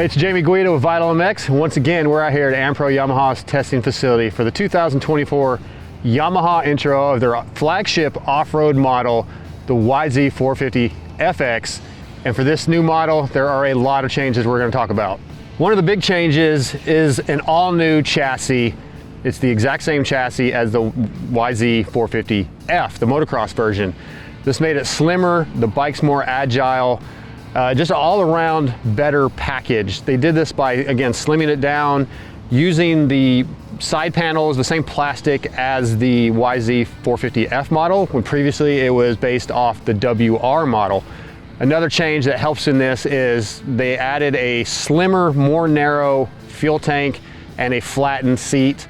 Hey, it's Jamie Guido with Vital MX. Once again, we're out here at Ampro Yamaha's testing facility for the 2024 Yamaha intro of their flagship off-road model, the YZ450FX. And for this new model, there are a lot of changes we're going to talk about. One of the big changes is an all-new chassis. It's the exact same chassis as the YZ450F, the motocross version. This made it slimmer, the bike's more agile, just an all-around better package. They did this by, again, slimming it down, using the side panels, the same plastic as the YZ450F model, when previously it was based off the WR model. Another change that helps in this is they added a slimmer, more narrow fuel tank and a flattened seat.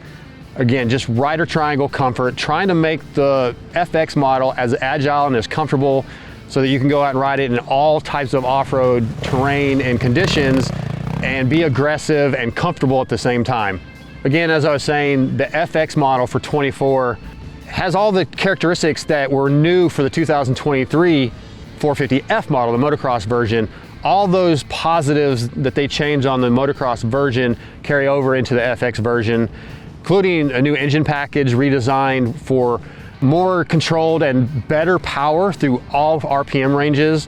Again, just rider triangle comfort, trying to make the FX model as agile and as comfortable so that you can go out and ride it in all types of off-road terrain and conditions and be aggressive and comfortable at the same time. Again, as I was saying, the FX model for 24 has all the characteristics that were new for the 2023 450F model, the motocross version. All those positives that they changed on the motocross version carry over into the FX version, including a new engine package redesigned for more controlled and better power through all RPM ranges,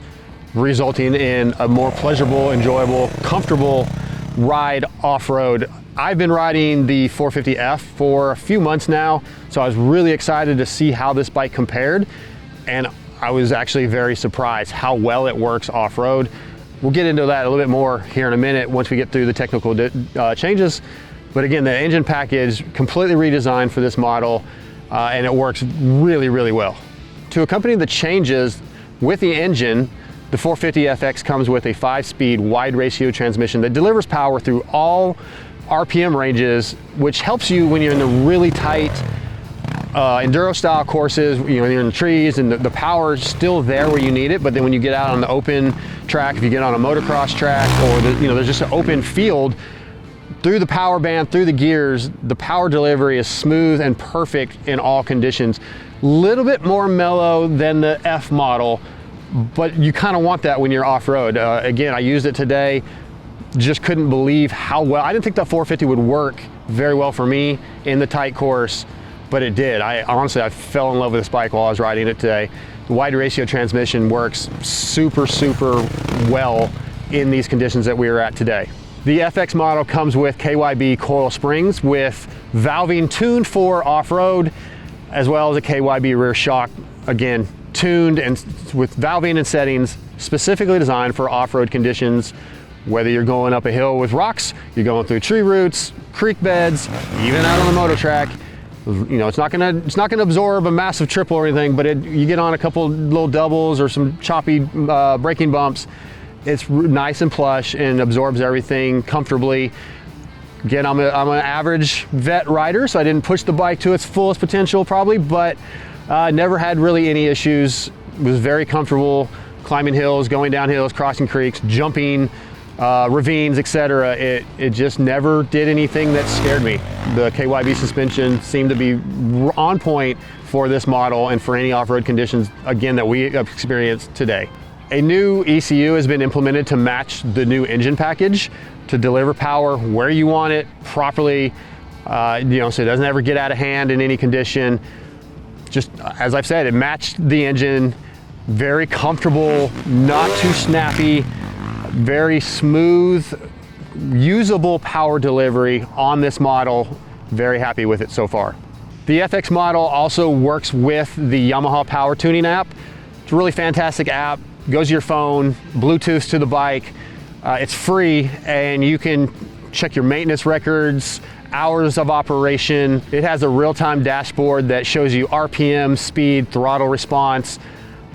resulting in a more pleasurable, enjoyable, comfortable ride off-road. I've been riding the 450F for a few months now, so I was really excited to see how this bike compared, and I was actually very surprised how well it works off-road. We'll get into that a little bit more here in a minute once we get through the technical changes. But again, the engine package completely redesigned for this model, and it works really, really well. To accompany the changes with the engine, the 450FX comes with a 5-speed wide ratio transmission that delivers power through all RPM ranges, which helps you when you're in the really tight enduro style courses, you know, you're in the trees and the power is still there where you need it, but then when you get out on the open track, if you get on a motocross track or there's just an open field, through the power band, through the gears, the power delivery is smooth and perfect in all conditions. Little bit more mellow than the F model, but you kind of want that when you're off-road. Again, I used it today, just couldn't believe how well. I didn't think the 450 would work very well for me in the tight course, but it did. Honestly, I fell in love with this bike while I was riding it today. The wide ratio transmission works super, super well in these conditions that we are at today. The FX model comes with KYB coil springs with valving tuned for off-road, as well as a KYB rear shock, again, tuned and with valving and settings specifically designed for off-road conditions, whether you're going up a hill with rocks, you're going through tree roots, creek beds, even out on the moto track. You know, it's not gonna absorb a massive triple or anything, but you get on a couple little doubles or some choppy braking bumps. It's nice and plush and absorbs everything comfortably. Again, I'm an average vet rider, so I didn't push the bike to its fullest potential probably, but never had really any issues. Was very comfortable climbing hills, going down hills, crossing creeks, jumping ravines, etc. It just never did anything that scared me. The KYB suspension seemed to be on point for this model and for any off-road conditions, again, that we experienced today. A new ECU has been implemented to match the new engine package to deliver power where you want it properly, so it doesn't ever get out of hand in any condition. Just as I've said, it matched the engine, very comfortable, not too snappy, very smooth, usable power delivery on this model. Very happy with it so far. The FX model also works with the Yamaha Power Tuning app. It's a really fantastic app. Goes to your phone, Bluetooth to the bike. It's free, and you can check your maintenance records, hours of operation. It has a real-time dashboard that shows you RPM, speed, throttle response.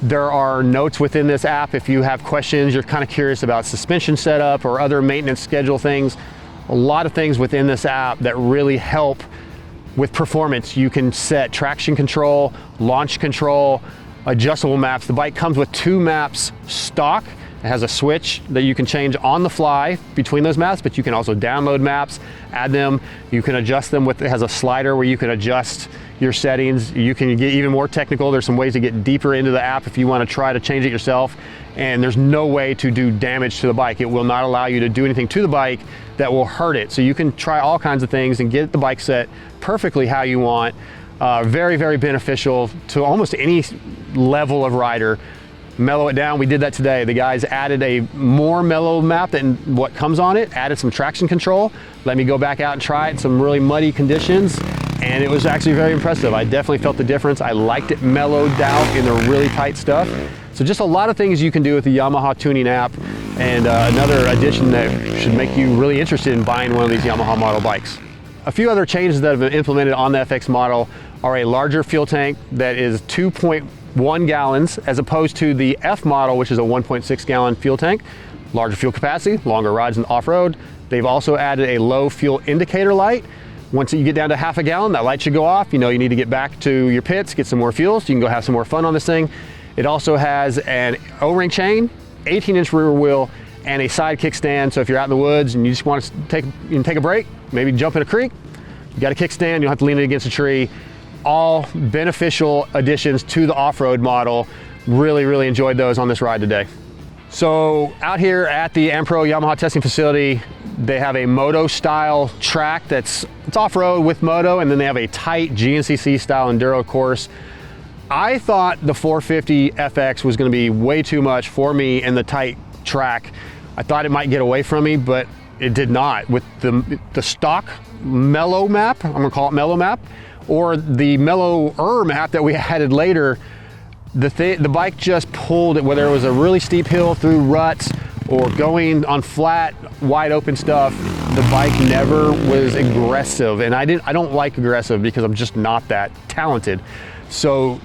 There are notes within this app if you have questions, you're kind of curious about suspension setup or other maintenance schedule things. A lot of things within this app that really help with performance. You can set traction control, launch control, adjustable maps. The bike comes with 2 maps stock. It has a switch that you can change on the fly between those maps, but you can also download maps, add them. You can adjust them it has a slider where you can adjust your settings. You can get even more technical. There's some ways to get deeper into the app if you want to try to change it yourself. And there's no way to do damage to the bike. It will not allow you to do anything to the bike that will hurt it. So you can try all kinds of things and get the bike set perfectly how you want. Very, very beneficial to almost any level of rider. Mellow it down. We did that today. The guys added a more mellow map than what comes on it, added some traction control, let me go back out and try it in some really muddy conditions, and it was actually very impressive. I definitely felt the difference. I liked it mellowed out in the really tight stuff. So just a lot of things you can do with the Yamaha tuning app, and another addition that should make you really interested in buying one of these Yamaha model bikes. A few other changes that have been implemented on the FX model are a larger fuel tank that is 2.1 gallons as opposed to the F model, which is a 1.6 gallon fuel tank. Larger fuel capacity, longer rides in off-road. They've also added a low fuel indicator light. Once you get down to half a gallon, that light should go off. You know you need to get back to your pits, get some more fuel, so you can go have some more fun on this thing. It also has an O-ring chain, 18-inch rear wheel, and a side kickstand. So if you're out in the woods and you just want to take a break, maybe jump in a creek, you got a kickstand, you don't have to lean it against a tree. All beneficial additions to the off-road model. Really, really enjoyed those on this ride today. So out here at the Ampro Yamaha testing facility, they have a moto style track it's off-road with moto, and then they have a tight GNCC style enduro course. I thought the 450FX was going to be way too much for me in the tight track. I thought it might get away from me, but it did not. With the stock mellow map, I'm gonna call it mellow map, or the mellower map that we added later, the bike just pulled it, whether it was a really steep hill through ruts or going on flat, wide open stuff. The bike never was aggressive, and I don't like aggressive because I'm just not that talented. So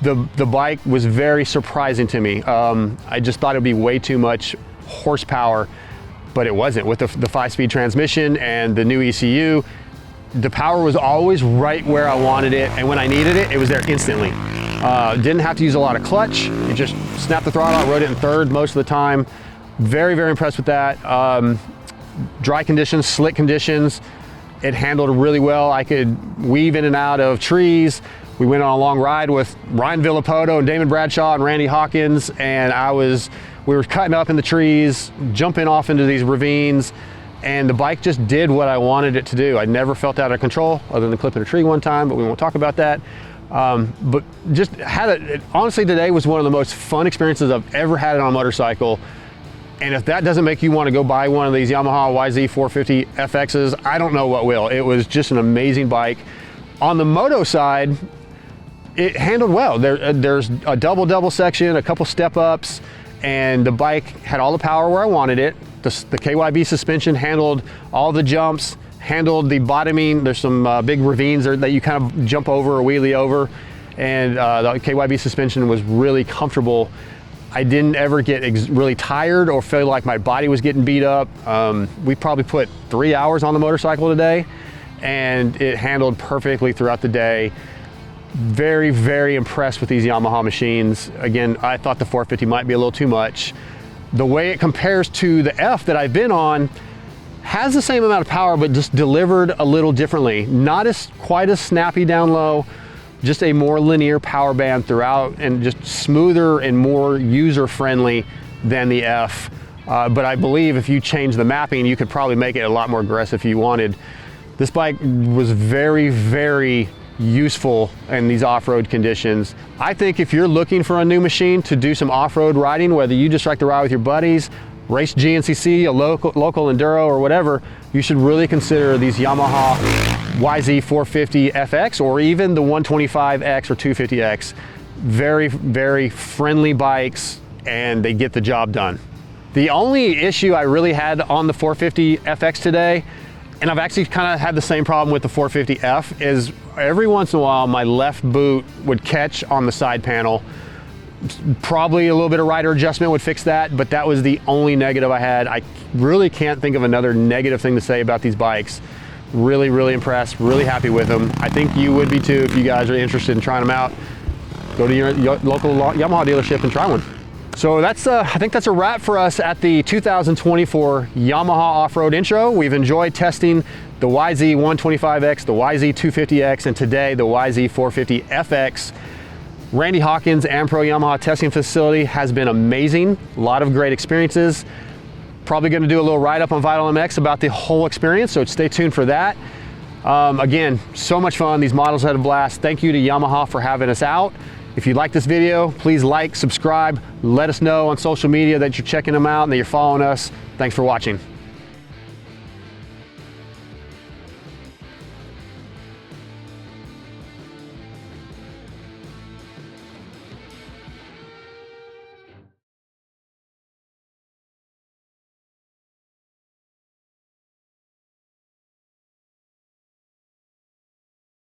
the bike was very surprising to me. I just thought it'd be way too much horsepower, but it wasn't. With the 5-speed transmission and the new ECU, the power was always right where I wanted it, and when I needed it, it was there instantly. Didn't have to use a lot of clutch. You just snapped the throttle, rode it in third most of the time. Very, very impressed with that. Dry conditions, slick conditions, it handled really well. I could weave in and out of trees. We went on a long ride with Ryan Villapoto and Damon Bradshaw and Randy Hawkins, and we were cutting up in the trees, jumping off into these ravines, and the bike just did what I wanted it to do. I never felt out of control, other than clipping a tree one time, but we won't talk about that. But just honestly, today was one of the most fun experiences I've ever had on a motorcycle. And if that doesn't make you want to go buy one of these Yamaha YZ450FXs, I don't know what will. It was just an amazing bike. On the moto side, it handled well. There's a double section, a couple step ups, and the bike had all the power where I wanted it. The KYB suspension handled all the jumps, handled the bottoming. There's some big ravines that you kind of jump over or wheelie over, and the KYB suspension was really comfortable. I didn't ever get really tired or feel like my body was getting beat up. We probably put 3 hours on the motorcycle today, and it handled perfectly throughout the day. Very, very impressed with these Yamaha machines. Again, I thought the 450 might be a little too much. The way it compares to the F that I've been on has the same amount of power, but just delivered a little differently. Not quite as snappy down low, just a more linear power band throughout, and just smoother and more user-friendly than the F. But I believe if you change the mapping, you could probably make it a lot more aggressive if you wanted. This bike was very, very useful in these off-road conditions. I think if you're looking for a new machine to do some off-road riding, whether you just like to ride with your buddies, race GNCC, a local enduro, or whatever, you should really consider these Yamaha YZ450FX or even the 125X or 250X. Very, very friendly bikes, and they get the job done. The only issue I really had on the 450FX today, and I've actually kind of had the same problem with the 450F, is every once in a while my left boot would catch on the side panel. Probably a little bit of rider adjustment would fix that, but that was the only negative I had. I really can't think of another negative thing to say about these bikes. Really, really impressed, really happy with them. I think you would be too if you guys are interested in trying them out. Go to your local Yamaha dealership and try one. So that's I think that's a wrap for us at the 2024 Yamaha off-road intro. We've enjoyed testing the YZ125X, the YZ250X, and today the YZ450FX. Randy Hawkins, Ampro Yamaha testing facility has been amazing. A lot of great experiences. Probably going to do a little write-up on Vital MX about the whole experience, so stay tuned for that. Again, so much fun. These models had a blast. Thank you to Yamaha for having us out. If you like this video, please like, subscribe, let us know on social media that you're checking them out and that you're following us. Thanks for watching.